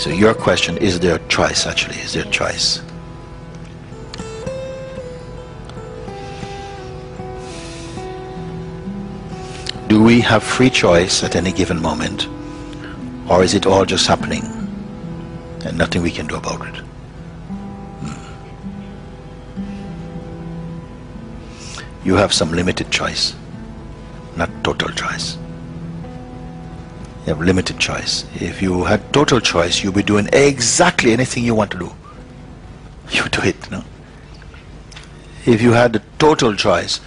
So your question, is there a choice actually? Is there a choice? Do we have free choice at any given moment? Or is it all just happening and nothing we can do about it? You have some limited choice, not total choice. You have limited choice. If you had total choice, you'd be doing exactly anything you want to do. You do it, no? If you had the total choice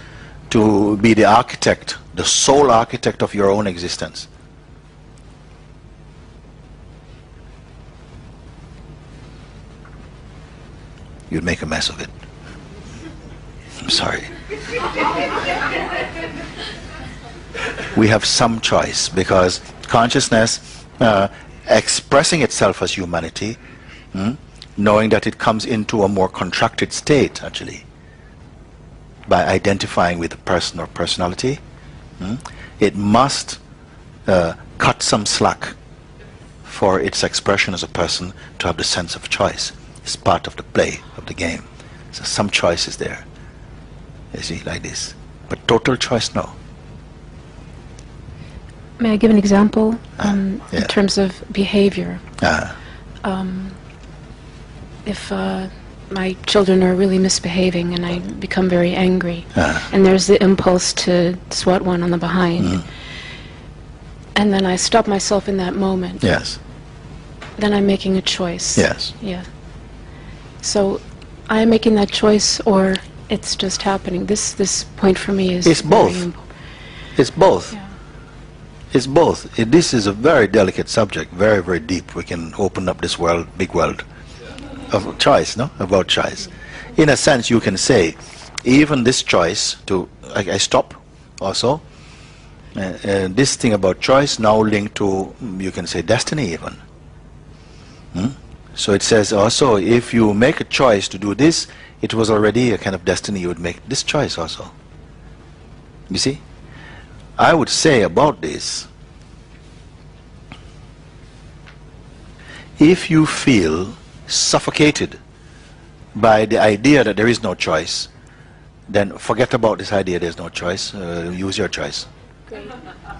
to be the architect, the sole architect of your own existence, you'd make a mess of it. I'm sorry. We have some choice because consciousness expressing itself as humanity, knowing that it comes into a more contracted state actually by identifying with the person or personality, it must cut some slack for its expression as a person to have the sense of choice. It's part of the play of the game. So some choice is there. You see, like this. But total choice, no. May I give an example in terms of behavior? If my children are really misbehaving and I become very angry, and there's the impulse to swat one on the behind, and then I stop myself in that moment. Yes. Then I'm making a choice. Yes. Yeah. So I'm making that choice, or it's just happening. This point for me is... It's both. It's both. Yeah. It's both. This is a very delicate subject, very, very deep. We can open up this world, big world of choice, no? About choice. In a sense, you can say, even this choice to, I stop also, this thing about choice now linked to, you can say, destiny even. So it says also, if you make a choice to do this, it was already a kind of destiny. You would make this choice also. You see? I would say about this, if you feel suffocated by the idea that there is no choice, then forget about this idea there's no choice. Use your choice. Great.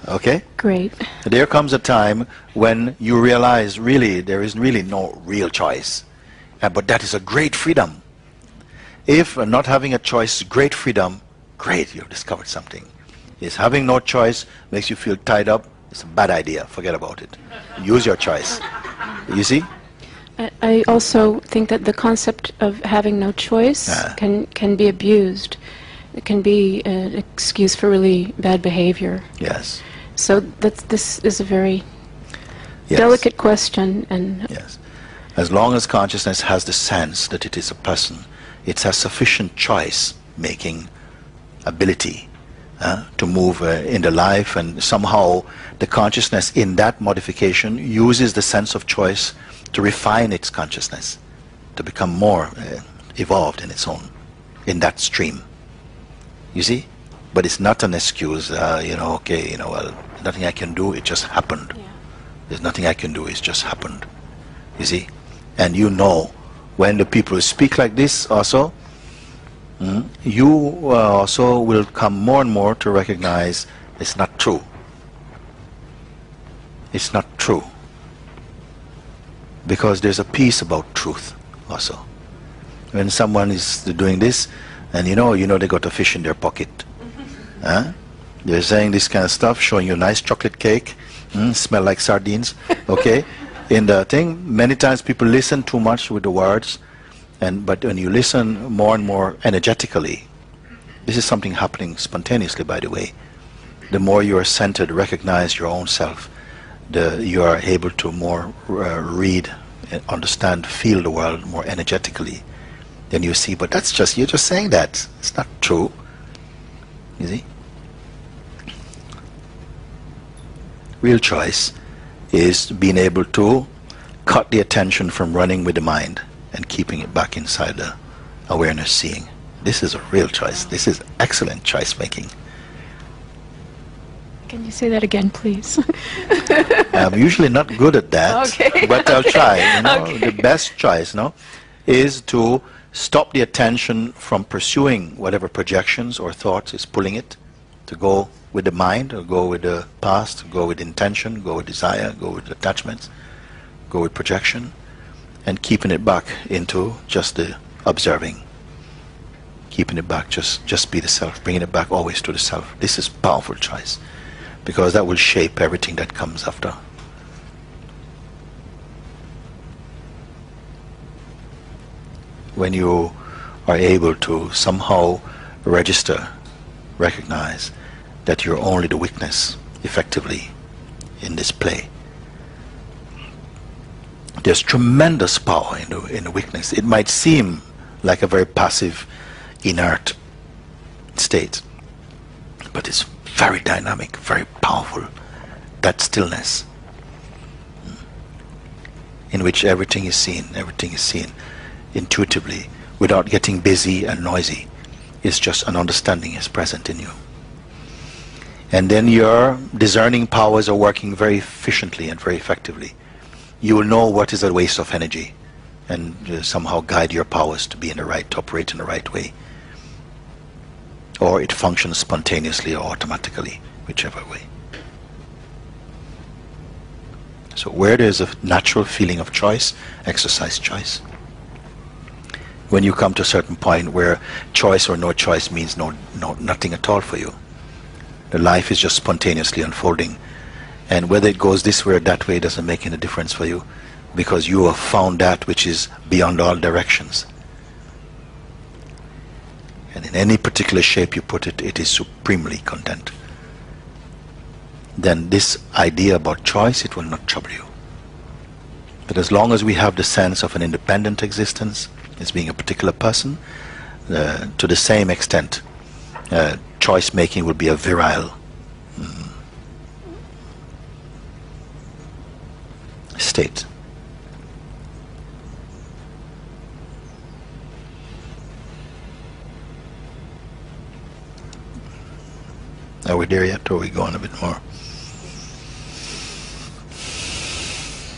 Okay? Great. There comes a time when you realize really there is really no real choice. But that is a great freedom. If not having a choice is great freedom, great, you've discovered something. Is having no choice makes you feel tied up, it's a bad idea. Forget about it. Use your choice. You see? I also think that the concept of having no choice can be abused. It can be an excuse for really bad behavior. Yes. So this is a very delicate question. And yes. As long as consciousness has the sense that it is a person, it has sufficient choice-making ability to move in the life, and somehow the consciousness in that modification uses the sense of choice to refine its consciousness, to become more evolved in its own, in that stream. You see? But it's not an excuse, well, nothing I can do, it just happened. Yeah. There's nothing I can do, it's just happened. You see? And you know, when the people speak like this also, you also will come more and more to recognize it's not true. It's not true. Because there's a piece about truth also. When someone is doing this, and you know they got a fish in their pocket. They're saying this kind of stuff, showing you a nice chocolate cake, smell like sardines, okay? In the thing, many times people listen too much with the words, but when you listen more and more energetically, this is something happening spontaneously, by the way. The more you are centered, recognize your own self, you are able to more read, understand, feel the world more energetically. Then you see, but that's just, you're just saying that. It's not true. You see? Real choice is being able to cut the attention from running with the mind and keeping it back inside the awareness seeing. This is a real choice. This is excellent choice making. Can you say that again, please? I'm usually not good at that, Okay. but I'll try. You know, Okay. the best choice, no, is to stop the attention from pursuing whatever projections or thoughts is pulling it, to go with the mind, or go with the past, go with intention, go with desire, go with attachments, go with projection, and keeping it back into just the observing. Keeping it back, just be the self, bringing it back always to the self. This is powerful choice, because that will shape everything that comes after. When you are able to somehow register, recognize that you're only the witness, effectively, in this play, there's tremendous power in the witness. It might seem like a very passive, inert state, but it's very dynamic, very powerful. That stillness in which everything is seen intuitively, without getting busy and noisy. It's just an understanding is present in you. And then your discerning powers are working very efficiently and very effectively. You will know what is a waste of energy, and somehow guide your powers to be in the right, to operate in the right way. Or it functions spontaneously or automatically, whichever way. So where there's a natural feeling of choice, exercise choice. When you come to a certain point where choice or no choice means nothing at all for you, the life is just spontaneously unfolding, and whether it goes this way or that way doesn't make any difference for you, because you have found that which is beyond all directions. And in any particular shape you put it, it is supremely content. Then this idea about choice, it will not trouble you. But as long as we have the sense of an independent existence, as being a particular person, to the same extent, choice making will be a virile state. Are we there yet, or are we going a bit more?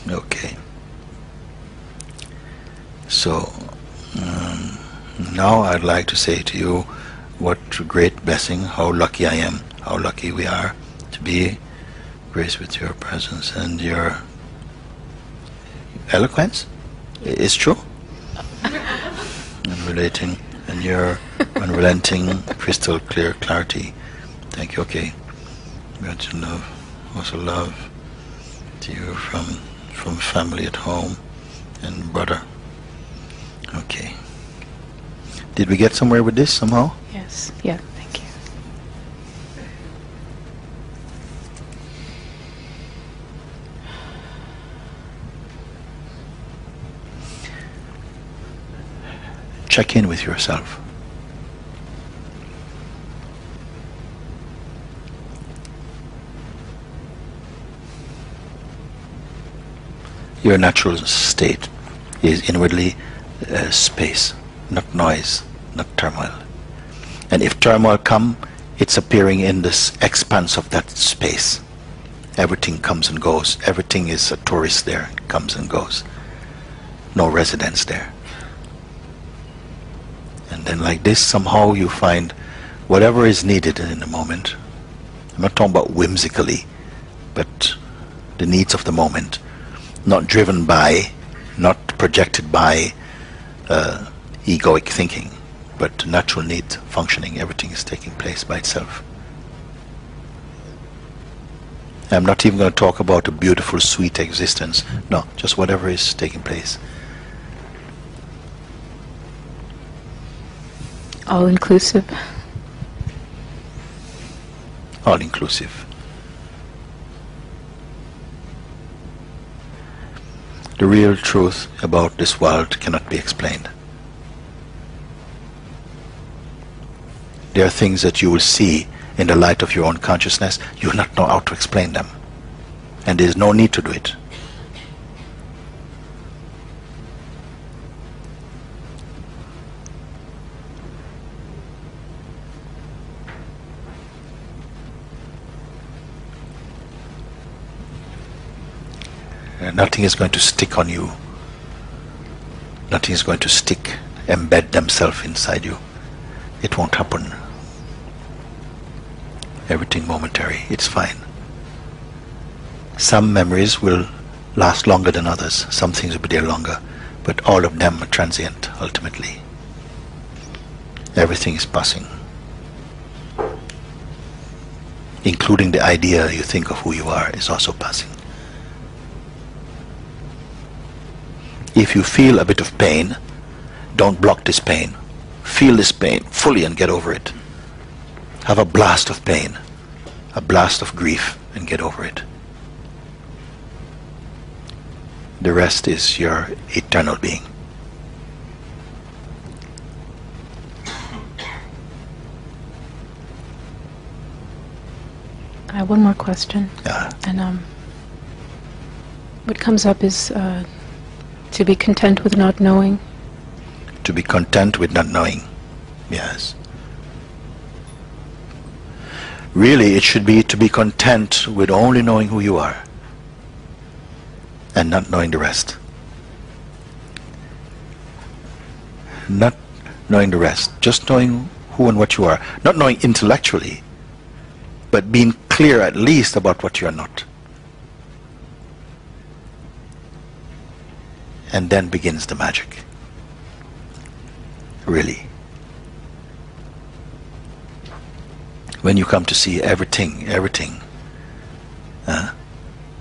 Okay. So now I'd like to say to you, what a great blessing, how lucky I am, how lucky we are to be graced with your presence and your eloquence. It's true. And relating, and your unrelenting, crystal clear clarity. Thank you. Okay. Gratitude, love. Also love to you from family at home and brother. Okay. Did we get somewhere with this somehow? Yes. Yeah. Thank you. Check in with yourself. Your natural state is inwardly space, not noise, not turmoil. And if turmoil comes, it's appearing in this expanse of that space. Everything comes and goes. Everything is a tourist there, comes and goes. No residence there. And then like this, somehow you find whatever is needed in the moment. I'm not talking about whimsically, but the needs of the moment. Not driven by, not projected by egoic thinking, but natural need functioning. Everything is taking place by itself. I'm not even going to talk about a beautiful, sweet existence. No, just whatever is taking place. All inclusive. All inclusive. The real truth about this world cannot be explained. There are things that you will see in the light of your own consciousness, you will not know how to explain them. And there is no need to do it. Nothing is going to stick on you. Nothing is going to stick, embed themselves inside you. It won't happen. Everything momentary. It's fine. Some memories will last longer than others. Some things will be there longer. But all of them are transient, ultimately. Everything is passing. Including the idea you think of who you are is also passing. If you feel a bit of pain, don't block this pain. Feel this pain fully and get over it. Have a blast of pain, a blast of grief, and get over it. The rest is your eternal being. I have one more question. Yeah. And what comes up is to be content with not knowing. To be content with not knowing. Yes. Really, it should be to be content with only knowing who you are and not knowing the rest. Not knowing the rest. Just knowing who and what you are. Not knowing intellectually, but being clear at least about what you are not. And then begins the magic. Really. When you come to see everything,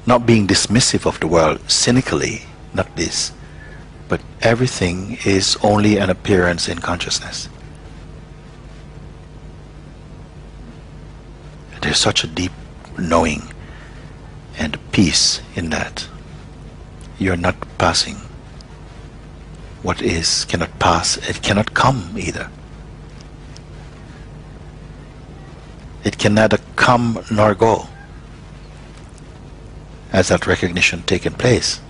not being dismissive of the world cynically, not this, but everything is only an appearance in consciousness. There's such a deep knowing and peace in that. You're not passing. What is cannot pass, it cannot come either. It can neither come nor go as that recognition taken place.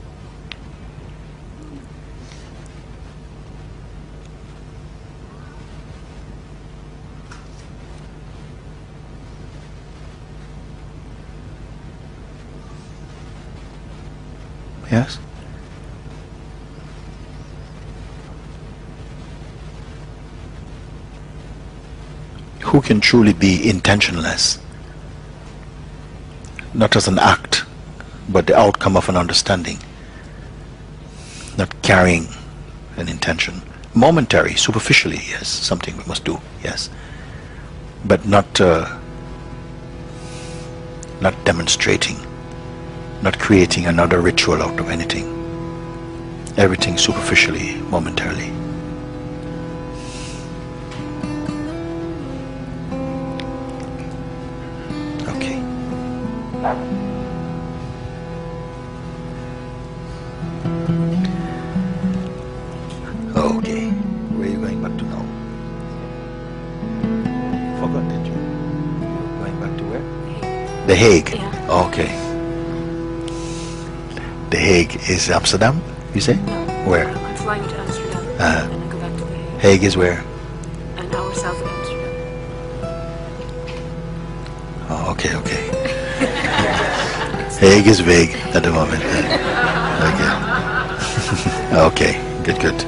Yes? Who can truly be intentionless? Not as an act, but the outcome of an understanding. Not carrying an intention. Momentary, superficially, yes, something we must do, yes. But not demonstrating, not creating another ritual out of anything. Everything superficially, momentarily. Okay. Okay. Where are you going back to now? Forgot, did you? You're going back to where? The Hague. Yeah. Okay. The Hague is Amsterdam, you say? No. Where? I'm flying to Amsterdam and then go back to the Hague. Hague is where? An hour south of Amsterdam. Oh, okay, okay. Hague is vague at the moment. Okay. Okay, good, good.